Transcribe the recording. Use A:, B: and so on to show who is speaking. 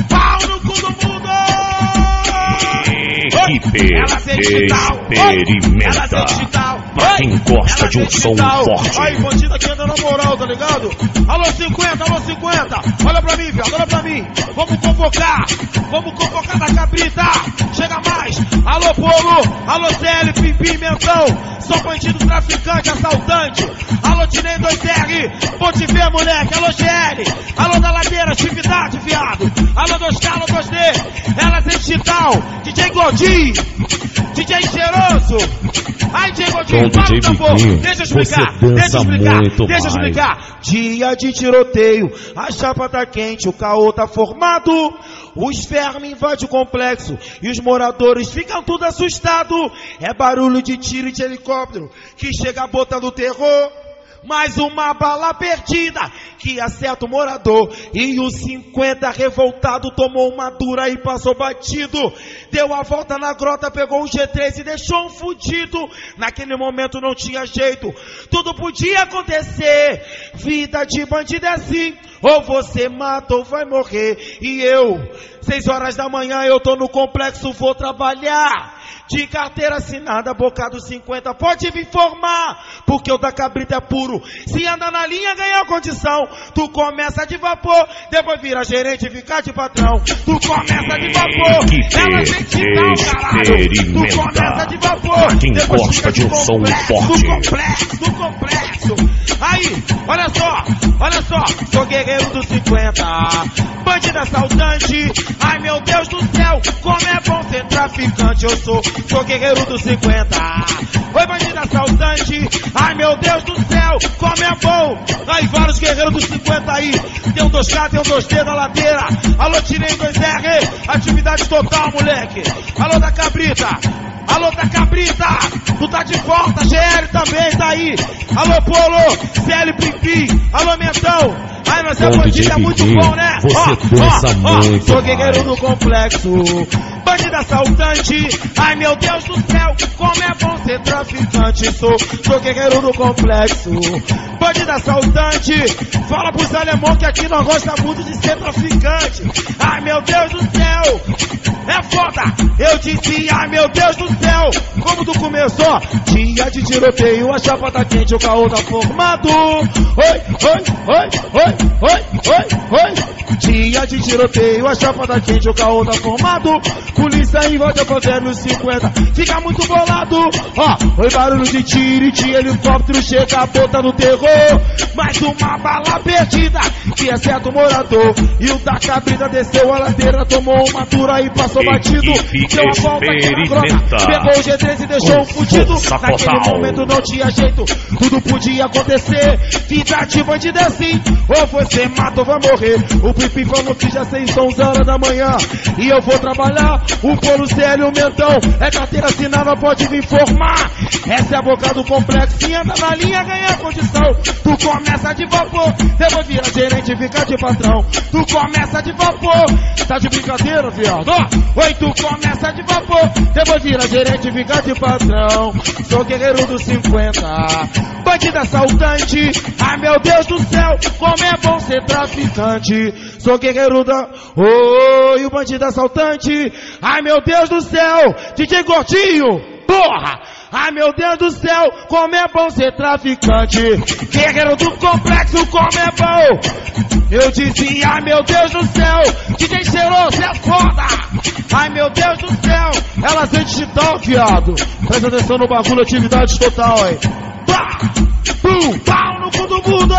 A: Pau no cu do mundo!
B: Equipe Experimenta. Pra quem gosta de um som forte.
A: Aí, bandida aqui anda na moral, tá ligado? Alô 50, alô 50. Olha pra mim, viado, olha pra mim. Vamos convocar da cabrita. Chega mais. Alô Polo, alô CL, Pimpim, Mentão. Sou bandido, traficante, assaltante. Alô Tinei 2R, vou te ver, moleque. Alô GL, alô da ladeira, atividade, viado. Alô 2K, alô 2D. Elas em digital, DJ Godinho, DJ Cheiroso. Ai, DJ Godinho, para o tambor. Deixa eu explicar. Dia de tiroteio, a chapa tá quente, o caô tá formado. Os vermes invadem o complexo e os moradores ficam tudo assustados. É barulho de tiro e de helicóptero que chega botando terror. Mais uma bala perdida que acerta o morador. E o 50 revoltado tomou uma dura e passou batido. Deu a volta na grota, pegou um G3 e deixou um fudido. Naquele momento não tinha jeito, tudo podia acontecer. Vida de bandido é assim, ou você mata ou vai morrer. E eu, 6 horas da manhã, eu tô no complexo, vou trabalhar. De carteira assinada, bocado 50, pode me informar, porque o da cabrita é puro. Se anda na linha, ganha condição. Tu começa de vapor, depois vira gerente e fica de patrão. Tu começa de vapor, ela sente tal, caralho. Tu começa de vapor,
B: quem gosta de um som forte.
A: Do complexo. Aí, olha só, sou guerreiro do 50, bandido assaltante. Ai meu Deus do céu, como é bom ser traficante. Eu sou guerreiro do 50. Oi, bandido assaltante. Ai meu Deus do céu, como é bom. Aí vários guerreiros do 50 aí. Tem um 2K, tem um 2D na ladeira. Alô, tirei 2R, atividade total, moleque. Alô da cabrita, tu tá de volta, GL também tá aí. Alô Polo, CL Pimpim, alô Mentão. Ai, mas é bandido, é muito bom, né? Sou guerreiro do complexo, bandido assaltante. Ai meu Deus do céu, como é bom ser traficante. Sou guerreiro do complexo, bandido assaltante. Fala pros alemão que aqui nós gostamos muito de ser traficante. Ai meu Deus do céu, é foda. Eu disse, ai meu Deus do céu, como tu começou? Dia de tiroteio, a chapa tá quente, o caô tá formado. Oi. Dia de tiroteio, a chapa tá quente, o caô tá formado. Polícia invade a favela, os 50 fica muito bolado. Oi, barulho de tiro e de helicóptero chega botando terror. Mais uma bala perdida que acerta o morador. E o da cabrita desceu a ladeira, tomou uma dura e passou batido. Deu a volta aqui na grota, pegou o G3 e deixou um fudido. Naquele momento não tinha jeito, tudo podia acontecer. Vida de bandido é assim, ou você mata ou vai morrer. O Pipi falou que já sei, são 11 horas da manhã e eu vou trabalhar. O Polo CL, o Mentão, é carteira assinada, pode me informar. Essa é a boca do complexo, se anda na linha ganha condição. Tu começa de vapor, depois vira gerente e fica de patrão. Tu começa de vapor, tá de brincadeira, viado? Oi, tu começa de vapor, depois vira gerente e fica de patrão. Sou guerreiro dos 50, bandido assaltante. Ai meu Deus do céu, como é bom ser traficante. Sou guerreiro da... Oi, o bandido assaltante. Ai meu Deus do céu, DJ Gordinho, porra. Ai meu Deus do céu, como é bom ser traficante. Guerreiro do complexo, como é bom. Eu disse, ai meu Deus do céu, DJ Cheiroso é foda. Ai meu Deus do céu, ela sente digital, viado. Presta atenção no bagulho, atividade total, aí. Pá, pum, pau no cu do mundo.